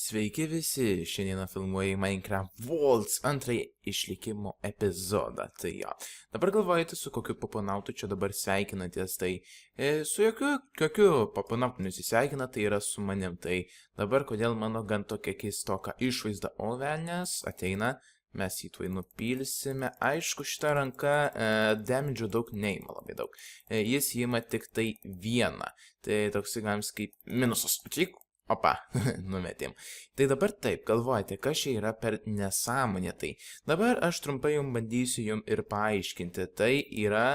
Sveiki visi, šiandieną filmuoju Minecraft Waltz antrąjį išlikimo epizodą. Tai jo, dabar galvojate, su kokiu papanautu čia dabar sveikinatės, tai su jokiu papanautu nesisveikina, tai yra su manim. Tai dabar kodėl mano gan tokia keistoka išvaizda, o velnias ateina, mes jį tuoj nupilsime. Aišku, šitą ranką damage daug neima labai daug. Jis įima tik tai vieną, tai toksai galims kaip minusas. Opa, numetėm. Tai dabar taip, galvojate, kas čia yra per nesąmonė. Tai dabar aš trumpai jums bandysiu jums ir paaiškinti. Tai yra,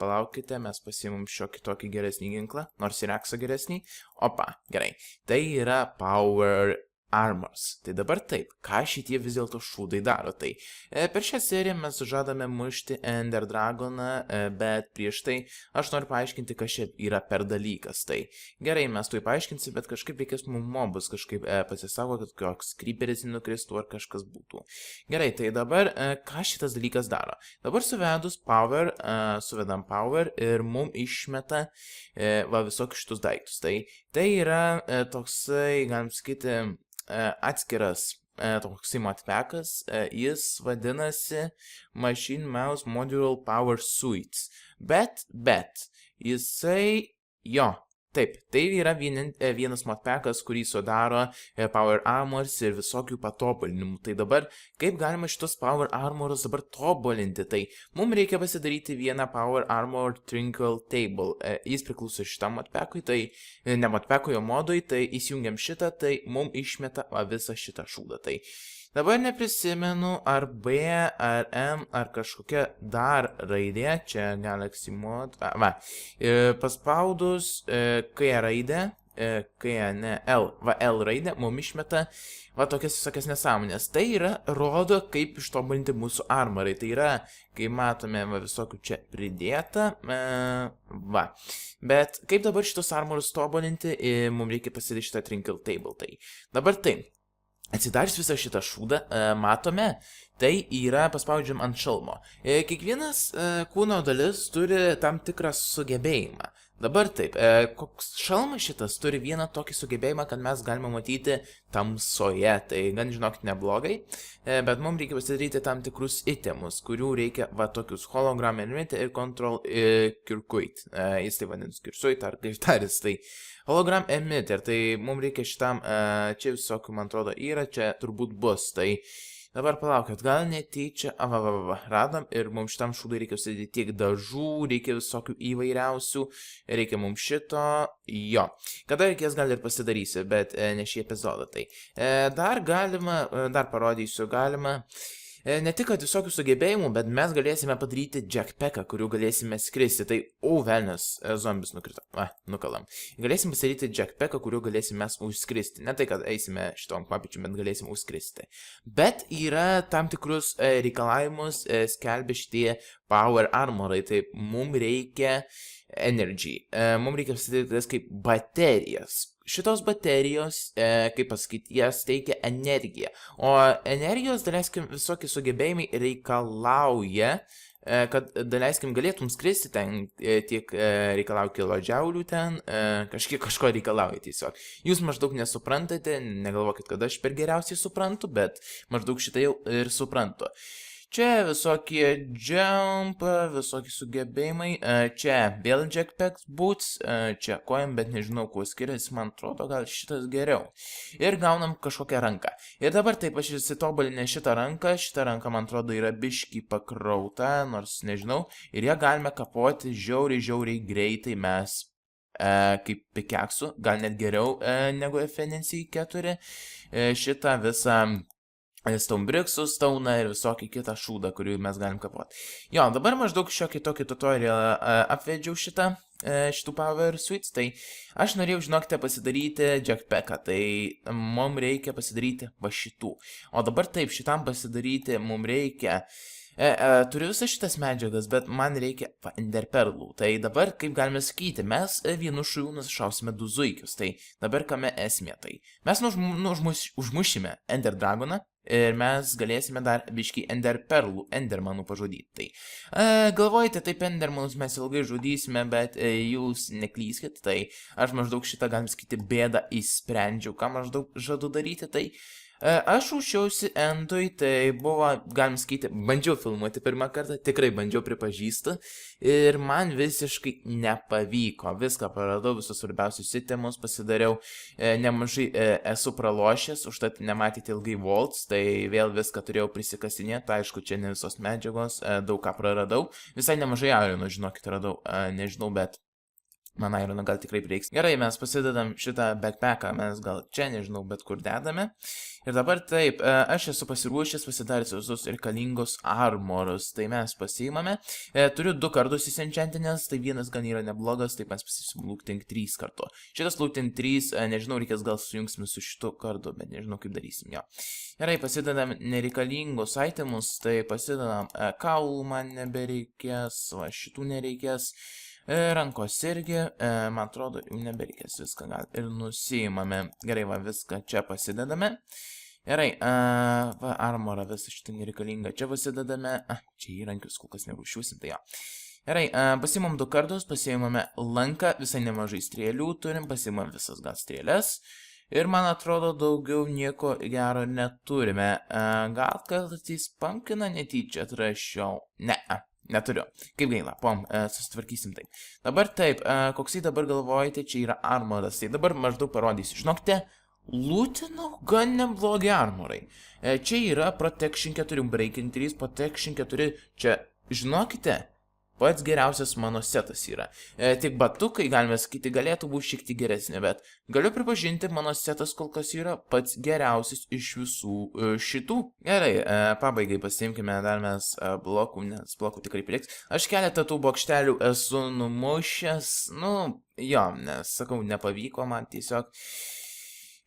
palaukite, mes pasiimam šiokį tokį geresnį ginklą, nors ir eksą geresnį. Opa, gerai. Tai yra Power Armors. Tai dabar taip, ką šitie vis dėlto šūdai daro. Tai per šią seriją mes žadame mušti Ender Dragoną, bet prieš tai aš noriu paaiškinti, kas čia yra per dalykas. Tai gerai, mes tuoj paaiškinsim, bet kažkaip reikės mums mobus kažkaip pasisako, kad koks creeperis nukristų ar kažkas būtų. Gerai, tai dabar ką šitas dalykas daro? Dabar suvedus power, suvedam power ir mums išmeta visokius šitus daiktus. Tai yra toksai, galim sakyti, atskiras toksai modpackas, jis vadinasi Machine Mouse Modular Power Suites, bet jisai, taip, tai yra vienas modpackas, kurį sudaro Power Armors ir visokių patobulinimų. Tai dabar, kaip galima šitos Power Armors dabar tobulinti? Tai mums reikia pasidaryti vieną Power Armor Trinkle Table. Jis priklauso šitam modpackui, tai ne modpackui, o modui, tai įsijungiam šitą, tai mums išmeta visą šitą šūdą. Tai dabar neprisimenu, ar B, ar M, ar kažkokia dar raidė, čia Galaxy Mod, paspaudus K raidę, L raidę, mums išmeta tokias visokias nesąmonės. Tai yra, rodo, kaip ištobulinti mūsų armorai. Tai yra, kai matome visokių čia pridėta, Bet kaip dabar šitos armorus tobulinti, mums reikia pasidaryti šitą Trinkle Table. Tai dabar taip. Atsidarius visą šitą šūdą, matome, tai yra paspaudžiam ant šalmo. Kiekvienas kūno dalis turi tam tikrą sugebėjimą. Dabar taip, koks šalmas šitas turi vieną tokį sugebėjimą, kad mes galime matyti tamsoje. Tai gan žinokit neblogai, bet mums reikia pasidaryti tam tikrus itemus, kurių reikia tokius hologram emitter ir control circuit. Jis tai vadins circuit ar kaip taris. Tai hologram emitter, tai mums reikia šitam, čia visokių, man atrodo, yra, čia turbūt bus. Tai dabar palaukit, gal netyčia, radom ir mums šitam šūdui reikia užsidėti tiek dažų, reikia visokių įvairiausių, reikia mums šito, Kada reikės gal ir pasidarysiu, bet ne šį epizodą. Tai dar parodysiu, galima ne tik kad visokių sugebėjimų, bet mes galėsime padaryti jetpacką, kuriuo galėsime skristi. Tai, velnias, zombis nukrito. Nukalam. Galėsim pasidaryti jetpacką, kuriuo galėsime mes užskristi. Ne tai, kad eisime šitom papičiu, bet galėsim užskristi. Bet yra tam tikrus reikalavimus skelbia šitie Power Armorai. Tai mums reikia energy. Mums reikia pasidaryti tas kaip baterijas. Šitos baterijos, kaip pasakyti, jas teikia energiją. O energijos, daleiskim, visokie sugebėjimai reikalauja, kad, daleiskim, galėtum skristi ten, tiek reikalauja kilodžiaulių ten, kažko reikalauja tiesiog. Jūs maždaug nesuprantate, negalvokit, kad aš per geriausiai suprantu, bet maždaug šitą jau ir suprantu. Čia visokie jump, visokie sugebėjimai, čia vėl jetpack boots, čia kojam, bet nežinau, kuo skiriasi, man atrodo, gal šitas geriau. Ir gaunam kažkokią ranką. Ir dabar taip aš įsitobulinę šitą ranką, man atrodo yra biškį pakrauta, nors nežinau, ir ją galime kapoti žiauriai greitai mes, kaip pikeksu, gal net geriau negu FNC 4, šitą visą Stonebricksų, Stone ir visokį kitą šūdą, kurių mes galim kapoti. Dabar maždaug šiokį tokį tutorialą apvedžiau šitų Power Suites, tai aš norėjau, žinokite, pasidaryti jetpacką, tai mums reikia pasidaryti šitų. O dabar taip, šitam pasidaryti mums reikia Turiu visas šitas medžiagas, bet man reikia enderperlų. Tai dabar, kaip galime sakyti, mes vienu šūviu nušausime 2 zuikius. Tai dabar kame esmė tai? Mes užmušime Ender Dragoną ir mes galėsime dar biškį enderperlų, endermanų pažudyti. Tai galvojate, taip endermanus mes ilgai žudysime, bet jūs neklyskit. Tai aš maždaug šitą, galim sakyti, bėdą įsprendžiau, ką maždaug žadu daryti. Tai aš užšiausi endui, tai buvo, galim sakyti, bandžiau filmuoti pirmą kartą, tikrai bandžiau, pripažįstu, ir man visiškai nepavyko. Viską praradau, visus svarbiausius itemus pasidariau, nemažai esu pralošęs, užtat nematyti ilgai volts, tai vėl viską turėjau prisikasinėti, aišku, čia ne visos medžiagos, daug ką praradau, visai nemažai ironų, žinokit, radau, nežinau, bet man irono gal tikrai prireiks. Gerai, mes pasidedam šitą backpacką, mes gal čia, nežinau, bet kur dedame. Ir dabar taip, aš esu pasiruošęs pasidaryti visus reikalingus armorus, tai mes pasiimame. Turiu 2 kartus įsinchentinės, tai vienas gan yra neblogas, taip mes pasisim looting 3 kartu. Šitas looting 3, nežinau, reikės gal sujungsime su šitu kartu, bet nežinau, kaip darysim jo. Gerai, pasidedam nereikalingus itemus, tai pasidedam kaulų man nebereikės, va šitų nereikės. Rankos irgi, man atrodo, jau nebereikės, viską gal ir nusiimame. Gerai, va, viską čia pasidedame. Gerai, va, armorą visą šitą nereikalingą čia pasidedame. Čia įrankius kol kas nerūšiuosim, tai jo. Gerai, pasiimam 2 kartus, pasiimame lanką, visai nemažai strėlių turim, pasiimam visas gal strėlės. Ir man atrodo, daugiau nieko gero neturime. Gal kartais pumpkiną netyčia atrašiau? Neturiu. Kaip gaila, susitvarkysim taip. Dabar taip, koksai dabar galvojate, čia yra armoras. Tai dabar maždaug parodysiu. Žinokite, lūtinau gan neblogi armorai. Čia yra Protection 4, Breaking 3, Protection 4. Čia, žinokite, pats geriausias mano setas yra. Tik batukai, galime sakyti, galėtų būti šiek tiek geresnė, bet galiu pripažinti, mano setas kol kas yra pats geriausias iš visų šitų. Gerai, pabaigai pasiimkime dar mes blokų, nes blokų tikrai prieks. Aš keletą tų bokštelių esu numušęs, jo, nes, sakau, nepavyko man tiesiog.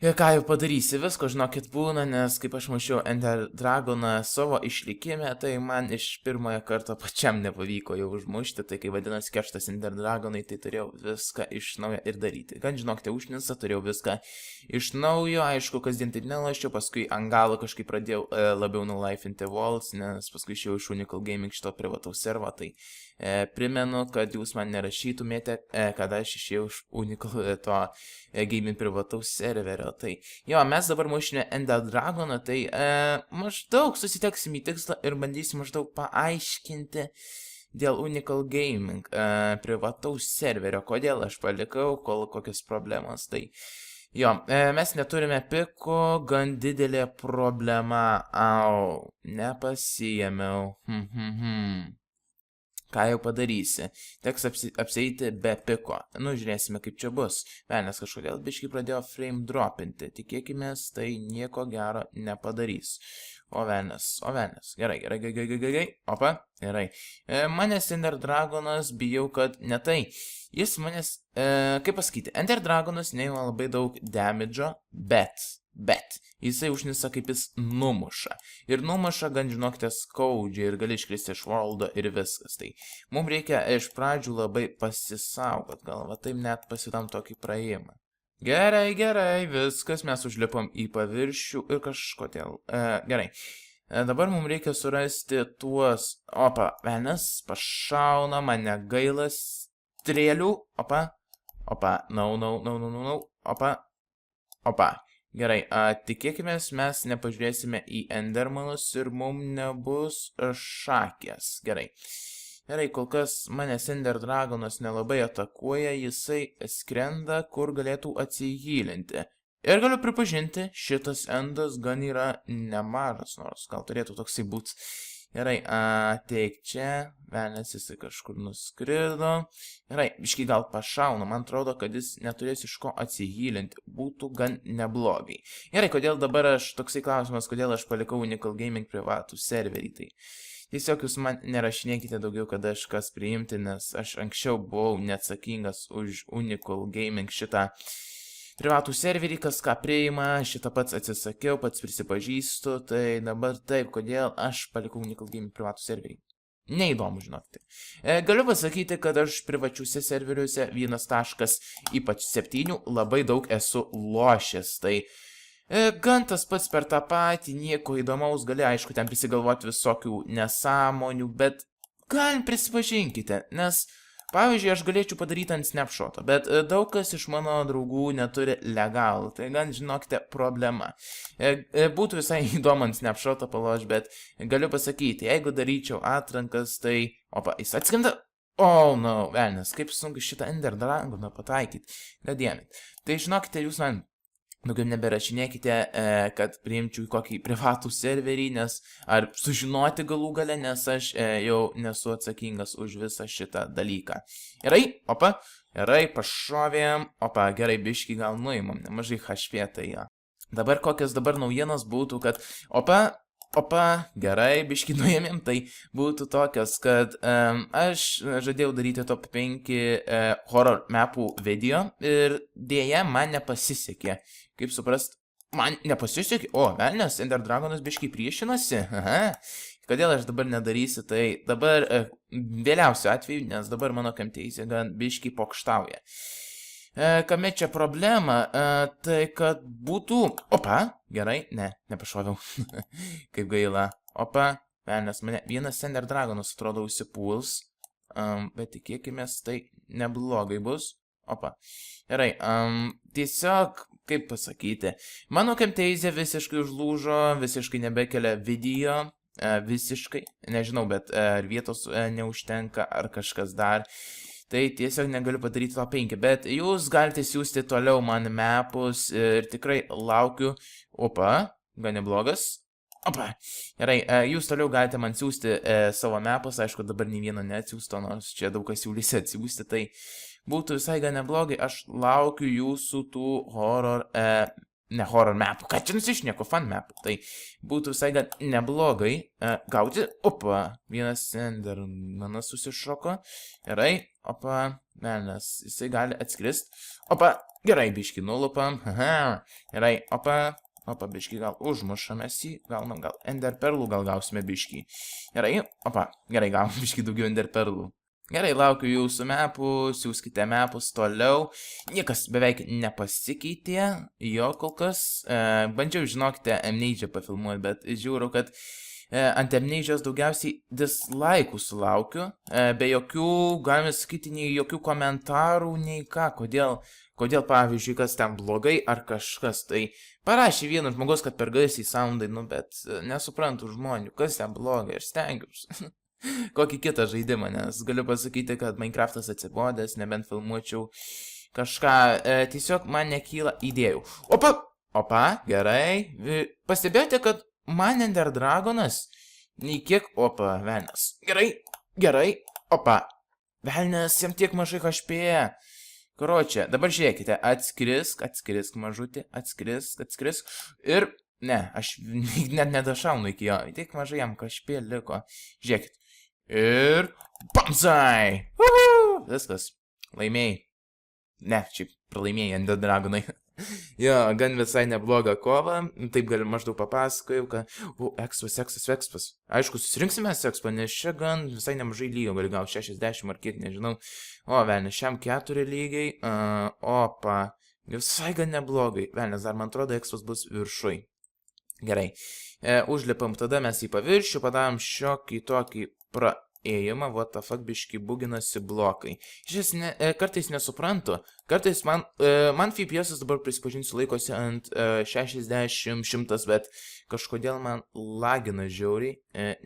Ir ką jau padarysi, visko, žinokit, būna, nes kaip aš mušiau Ender Dragoną savo išlikime, tai man iš pirmojo karto pačiam nepavyko jau užmušti, tai kai vadinasi kerštas Ender Dragonai, tai turėjau viską iš naujo ir daryti. Gan žinokite, užnisa, turėjau viską iš naujo, aišku, kasdien taip nelašiau, paskui ant galo kažkaip pradėjau labiau nulaifinti walls, nes paskui išėjau iš Unical Gaming šito privataus servo, tai primenu, kad jūs man nerašytumėte, kada aš išėjau iš Unical to gaming privataus serverio. Tai jo, mes dabar mušime Ender Dragoną, tai maždaug susiteksim į tikslą ir bandysim maždaug paaiškinti dėl Unical Gaming privataus serverio, kodėl aš palikau, kokios problemos. Tai jo, mes neturime piko, gan didelė problema. Nepasijėmiau. Ką jau padarysi? Teks apsieiti be piko. Žiūrėsime, kaip čia bus. Velnės kažkodėl biškai pradėjo frame dropinti. Tikėkimės, tai nieko gero nepadarys. O velnės. Gerai. Opa, gerai. Manęs Ender Dragonas, bijau, kad ne tai. Jis manęs, kaip pasakyti, Ender Dragonas neima labai daug damage'o, bet jisai užnisa, kaip jis numuša. Ir numuša, gan žinokite, skaudžiai ir gali iškristi iš worldo ir viskas. Tai mums reikia iš pradžių labai pasisaugot, gal va taip net pasidam tokį praėjimą. Gerai, viskas, mes užlipom į paviršių ir kažkodėl. Gerai. Dabar mums reikia surasti tuos, velnės, pašauna, mane gailas, strėlių, Gerai, tikėkimės, mes nepažiūrėsime į endermanus ir mums nebus šakės. Gerai, kol kas manęs Ender Dragonas nelabai atakuoja, jisai skrenda, kur galėtų atsihylinti. Ir galiu pripažinti, šitas endas gan yra nemažas, nors gal turėtų toksai būti. Gerai, teik čia, velnės jisai kažkur nuskrido. Gerai, biškai gal pašauna, man atrodo, kad jis neturės iš ko atsihylinti, būtų gan neblogai. Gerai, kodėl dabar toksai klausimas, kodėl aš palikau Unical Gaming privatų serverį, tai tiesiog jūs man nerašinėkite daugiau, kad aš kas priimti, nes aš anksčiau buvau neatsakingas už Unical Gaming šitą privatų serverį, kas ką priima, šitą pats atsisakiau, pats prisipažįstu, tai dabar taip, kodėl aš palikau Nickel Game privatų serverį. Neįdomu, žinokite. Galiu pasakyti, kad aš privačiuose serveriuose 1.7 labai daug esu lošęs, tai gan tas pats per tą patį, nieko įdomaus, gali aišku ten prisigalvoti visokių nesąmonių, bet galim prisipažinkite, nes pavyzdžiui, aš galėčiau padaryti ant snapshoto, bet daug kas iš mano draugų neturi legalų, tai gan žinokite problema. Būtų visai įdomu ant snapshoto paloš, bet galiu pasakyti, jeigu daryčiau atrankas, tai... Opa, jis atskrenda? Oh, no, velnias, kaip sunku šitą Ender Dragoną pataikyti. Gadėmit. Tai žinokite, jūs man... Daugiau neberašinėkite, kad priimčiau į kokį privatų serverį, nes ar sužinoti galų gale, nes aš jau nesu atsakingas už visą šitą dalyką. Gerai, opa, gerai, pašovėm, opa, gerai, biškį gal nuimam, nemažai HP, tai jo. Dabar kokias dabar naujienos būtų, kad, opa, gerai, biškį nuėmėm, tai būtų tokios, kad aš žadėjau daryti top 5 horror mapų video ir dėja man nepasisekė. Kaip suprast, man nepasisekė, o, velnias, Ender Dragonas biškį priešinasi, aha. Kodėl aš dabar nedarysiu, tai dabar vėliausiu atveju, nes dabar mano kamteisė gan biškį pokštauja. Kame čia problema, tai kad būtų... Opa, gerai, ne, nepašoviau. Kaip gaila. Opa, velnias, mane vienas Ender Dragonas atrodo užsipuls, bet tikėkimės, tai neblogai bus. Opa, gerai, tiesiog, kaip pasakyti, mano camtasia visiškai užlūžo, visiškai nebekelia video, visiškai, nežinau, bet ar vietos neužtenka, ar kažkas dar. Tai tiesiog negaliu padaryti to 5, bet jūs galite siūsti toliau man mapus ir tikrai laukiu. Opa, gan neblogas. Opa, gerai, jūs toliau galite man siūsti savo mapus, aišku, dabar nei vieno neatsiųsto, nors čia daug kas siūlysi atsiųsti, tai būtų visai gan neblogai, aš laukiu jūsų tų horror, ne horror mapų, ką čia nusišnieku, fan mapų, tai būtų visai gan neblogai gauti, opa, vienas Endermanas susišoko, gerai, opa, velnias, jisai gali atskrist, opa, gerai, biškį nulupam, aha, gerai, opa, biškį gal užmušamės jį, gal Ender perlų gal gausime biškį, gerai, opa, gerai, gal biškį daugiau Ender perlų. Gerai, laukiu jūsų mapų, siūskite mapus toliau. Niekas beveik nepasikeitė, jo kol kas. Bandžiau, žinokite, Amnesia pafilmuoti, bet žiūriu, kad ant Amnesios daugiausiai dislaikų sulaukiu. Be jokių, galime sakyti, nei jokių komentarų, nei ką. Kodėl, pavyzdžiui, kas ten blogai ar kažkas. Tai parašė vienas žmogus, kad per garsiai soundai, nu, bet nesuprantu žmonių, kas ten blogai, aš stengiuosi. Kokį kitą žaidimą, nes galiu pasakyti, kad Minecraftas atsibodęs, nebent filmuočiau kažką, tiesiog man nekyla idėjų. Opa, gerai, pastebėjote, kad man Ender Dragonas, nei kiek, opa, velnias, gerai, opa, velnias, jam tiek mažai HP. Karočią, dabar žiūrėkite, atskrisk mažutį, atskrisk ir, ne, aš net nedašaunu iki jo, tiek mažai jam HP liko, žiūrėkit. Ir bamsai! Viskas. Laimėjai. Ne, šiaip pralaimėjai Ender Dragonai. Jo, gan visai neblogą kovą. Taip gal maždaug papasakojau, kad... Ekspas. Aišku, susirinksime ekspą, nes čia gan visai nemažai lygio. Gali gal 60 ar kiek, nežinau. O, velnės, šiam 4 lygiai. Opa. Visai gan neblogai. Velnės, dar man atrodo, ekspas bus viršui. Gerai. Užlipam tada mes į paviršių, padarom šiokį tokį praėjimą, what the fuck, biškį buginasi blokai. Šis kartais nesuprantu, kartais man FPS dabar prisipažinsiu laikosi ant 60-100, bet kažkodėl man lagina žiauriai,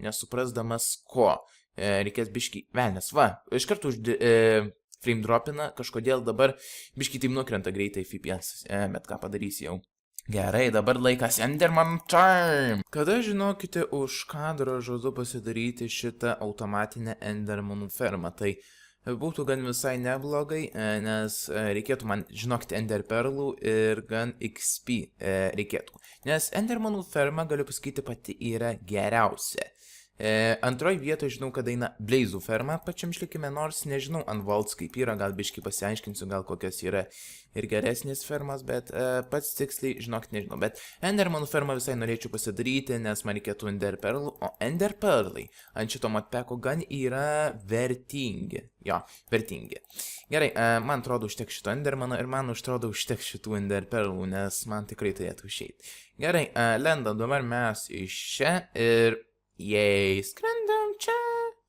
nesuprasdamas ko. Reikės biškį, velnės, va, iš karto frame dropina, kažkodėl dabar biškį taip nukrenta greitai FPS, bet ką padarys jau. Gerai, dabar laikas Enderman time. Kada žinokite už kadro žadu pasidaryti šitą automatinę Endermanų fermą, tai būtų gan visai neblogai, nes reikėtų man, žinokite, Ender perlų ir gan XP reikėtų. Nes Endermanų ferma, galiu pasakyti, pati yra geriausia. Antroji vietoje žinau, kad eina Bleizų ferma pačiam išlikime, nors nežinau ant Valts kaip yra, gal biškai pasiaiškinsiu, gal kokios yra ir geresnės fermas, bet pats tiksliai, žinok, nežinau. Bet Endermanų fermą visai norėčiau pasidaryti, nes man reikėtų Enderperlų, o Enderperlai ant šito modpeko gan yra vertingi. Jo, vertingi. Gerai, man atrodo užteks šito Endermano ir man atrodo užteks šitų Enderperlų, nes man tikrai turėtų išeiti. Gerai, lendam dabar mes iš čia ir... Jei, skrendam čia.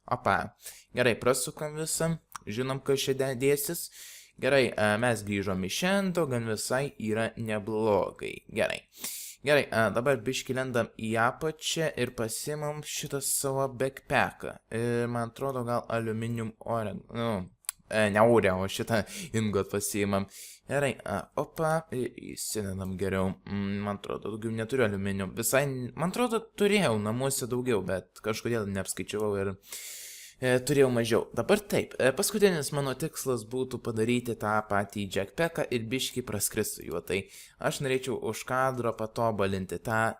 Opa. Gerai, prasukam visam. Žinom, kas čia dėsis. Gerai, mes grįžom iš endo, gan visai yra neblogai. Gerai. Gerai, dabar biški lendam į apačią ir pasimam šitą savo backpacką. Ir man atrodo, gal aluminium ore... ne ore, o šitą ingot pasimam. Gerai, opa, įsidedam geriau. Man atrodo, daugiau neturiu aliuminio. Visai, man atrodo, turėjau namuose daugiau, bet kažkodėl neapskaičiavau ir turėjau mažiau. Dabar taip, paskutinis mano tikslas būtų padaryti tą patį jackpacką ir biškį praskristi juo. Tai aš norėčiau už kadro patobulinti tą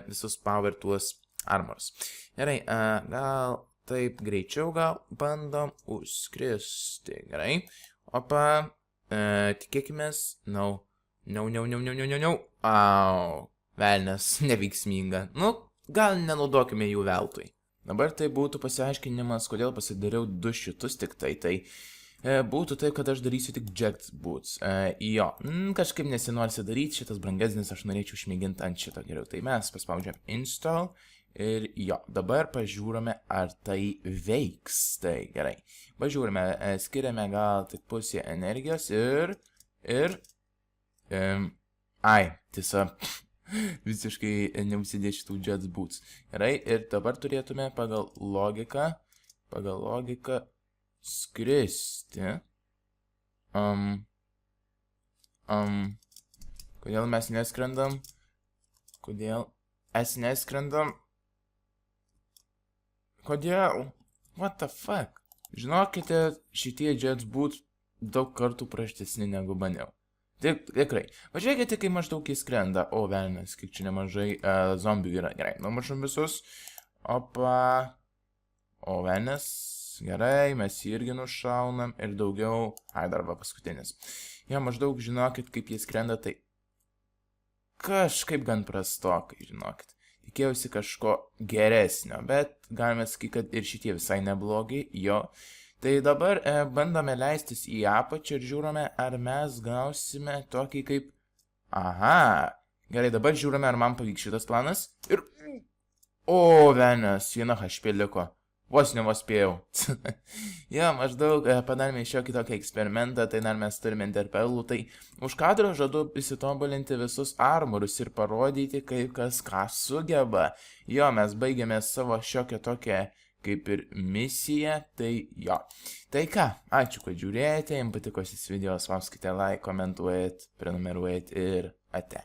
visus power tuos armors. Gerai, gal taip greičiau gal bandom užskristi. Gerai, opa. Tikėkimės, no. Au, velnes, neveiksminga. Nu, gal nenaudokime jų veltui. Dabar tai būtų pasiaiškinimas, kodėl pasidariau 2 šitus tik tai. Tai būtų taip, kad aš darysiu tik jacked boots. Jo, kažkaip nesinorisi daryti, šitas brangesnis, aš norėčiau išmėginti ant šito geriau. Tai mes paspaudžiam install. Ir jo, dabar pažiūrime, ar tai veiks. Tai gerai. Pažiūrime, skiriame gal tik pusę energijos ir... tiesa, visiškai neusidė šitų Jets Boots. Gerai, ir dabar turėtume pagal logiką skristi. Kodėl mes neskrendam? Kodėl? What the fuck? Žinokite, šitie Jets Boots daug kartų praštesni negu maniau. Tikrai. Pažiūrėkite, kai maždaug jis skrenda. O, velnės, kiek čia nemažai zombių yra. Gerai, numušam visus. Opa. O, velnės. Gerai, mes jį irgi nušaunam. Ir daugiau. Dar va paskutinis. Jo, maždaug žinokit, kaip jis skrenda, tai kažkaip gan prastokai, žinokit. Tikėjausi kažko geresnio, bet galime sakyti, kad ir šitie visai neblogi, jo. Tai dabar bandome leistis į apačią ir žiūrime, ar mes gausime tokį kaip... Aha, gerai, dabar žiūrime, ar man pavyks šitas planas. Ir... O, velnės, 1 HP liko. Vos spėjau. Jo, maždaug padarėme šiokį tokį eksperimentą, tai dar mes turime Enderperlų, tai už kadro žadu įsitobulinti visus armorus ir parodyti, kaip kas ką sugeba. Jo, mes baigėme savo šiokią tokią kaip ir misiją, tai jo. Tai ką, ačiū, kad žiūrėjote, jums patiko šis video, spauskite like, komentuojat, prenumeruojat ir ate.